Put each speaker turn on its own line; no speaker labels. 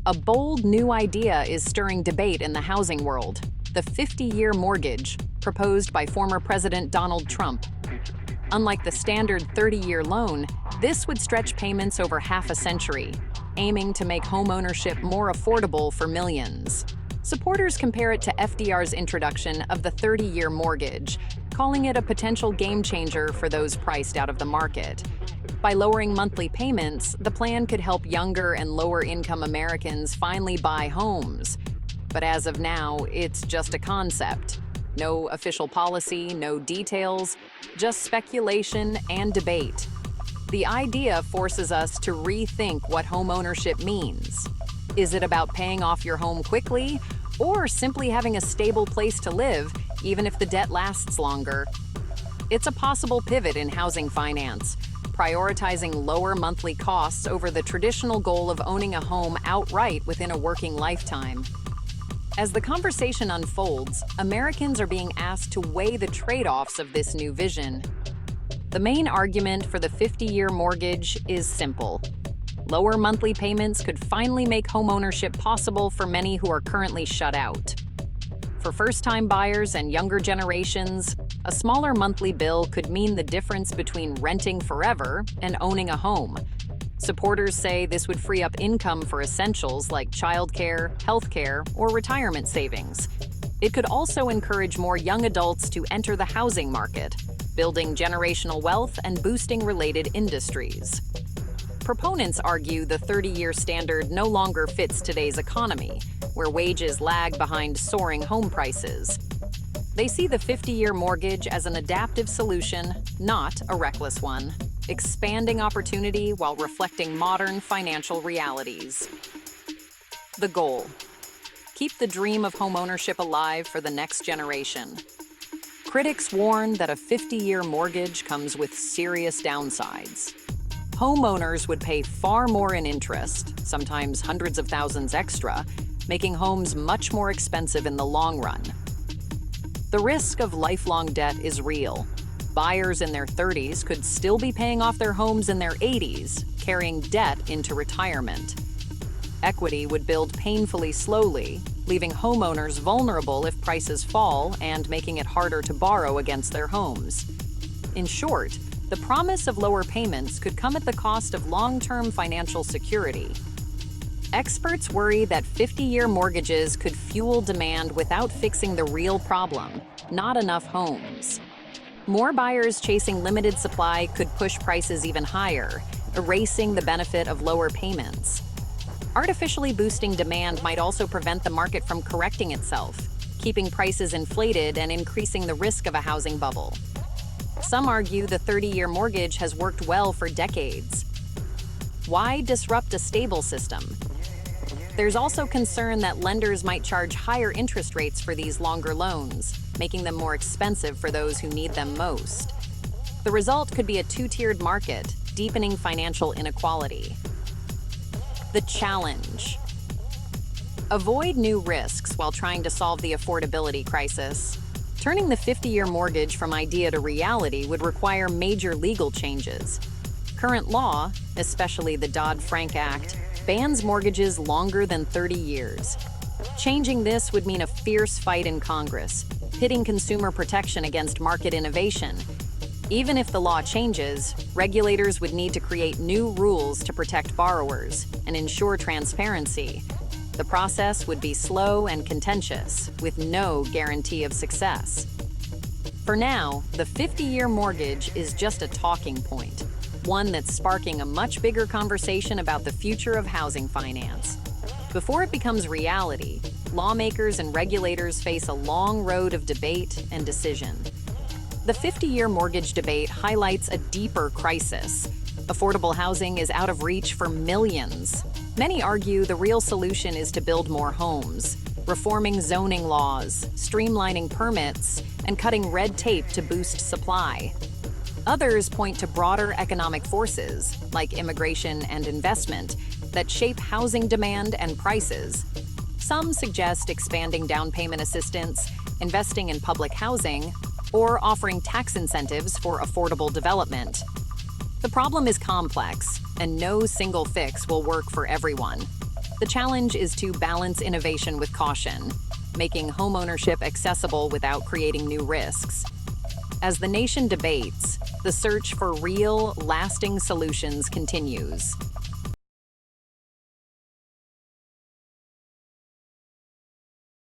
A bold new idea is stirring debate in the housing world: the 50-year mortgage, proposed by former President Donald Trump. Unlike the standard 30-year loan, this would stretch payments over half a century, aiming to make homeownership more affordable for millions. Supporters compare it to FDR's introduction of the 30-year mortgage, calling it a potential game-changer for those priced out of the market. By lowering monthly payments, the plan could help younger and lower-income Americans finally buy homes. But as of now, it's just a concept. No official policy, no details, just speculation and debate. The idea forces us to rethink what homeownership means. Is it about paying off your home quickly, or simply having a stable place to live, even if the debt lasts longer? It's a possible pivot in housing finance, prioritizing lower monthly costs over the traditional goal of owning a home outright within a working lifetime. As the conversation unfolds, Americans are being asked to weigh the trade-offs of this new vision. The main argument for the 50-year mortgage is simple. Lower monthly payments could finally make homeownership possible for many who are currently shut out. For first-time buyers and younger generations, a smaller monthly bill could mean the difference between renting forever and owning a home. Supporters say this would free up income for essentials like childcare, healthcare, or retirement savings. It could also encourage more young adults to enter the housing market, building generational wealth and boosting related industries. Proponents argue the 30-year standard no longer fits today's economy, where wages lag behind soaring home prices. They see the 50-year mortgage as an adaptive solution, not a reckless one, expanding opportunity while reflecting modern financial realities. The goal: keep the dream of homeownership alive for the next generation. Critics warn that a 50-year mortgage comes with serious downsides. Homeowners would pay far more in interest, sometimes hundreds of thousands extra, making homes much more expensive in the long run. The risk of lifelong debt is real. Buyers in their 30s could still be paying off their homes in their 80s, carrying debt into retirement. Equity would build painfully slowly, leaving homeowners vulnerable if prices fall and making it harder to borrow against their homes. In short, the promise of lower payments could come at the cost of long-term financial security. Experts worry that 50-year mortgages could fuel demand without fixing the real problem: not enough homes. More buyers chasing limited supply could push prices even higher, erasing the benefit of lower payments. Artificially boosting demand might also prevent the market from correcting itself, keeping prices inflated and increasing the risk of a housing bubble. Some argue the 30-year mortgage has worked well for decades. Why disrupt a stable system? There's also concern that lenders might charge higher interest rates for these longer loans, making them more expensive for those who need them most. The result could be a two-tiered market, deepening financial inequality. The challenge: avoid new risks while trying to solve the affordability crisis. Turning the 50-year mortgage from idea to reality would require major legal changes. Current law, especially the Dodd-Frank Act, bans mortgages longer than 30 years. Changing this would mean a fierce fight in Congress, pitting consumer protection against market innovation. Even if the law changes, regulators would need to create new rules to protect borrowers and ensure transparency. The process would be slow and contentious, with no guarantee of success. For now, the 50-year mortgage is just a talking point, one that's sparking a much bigger conversation about the future of housing finance. Before it becomes reality, lawmakers and regulators face a long road of debate and decision. The 50-year mortgage debate highlights a deeper crisis. Affordable housing is out of reach for millions. Many argue the real solution is to build more homes, reforming zoning laws, streamlining permits, and cutting red tape to boost supply. Others point to broader economic forces, like immigration and investment, that shape housing demand and prices. Some suggest expanding down payment assistance, investing in public housing, or offering tax incentives for affordable development. The problem is complex, and no single fix will work for everyone. The challenge is to balance innovation with caution, making homeownership accessible without creating new risks. As the nation debates, the search for real, lasting solutions continues.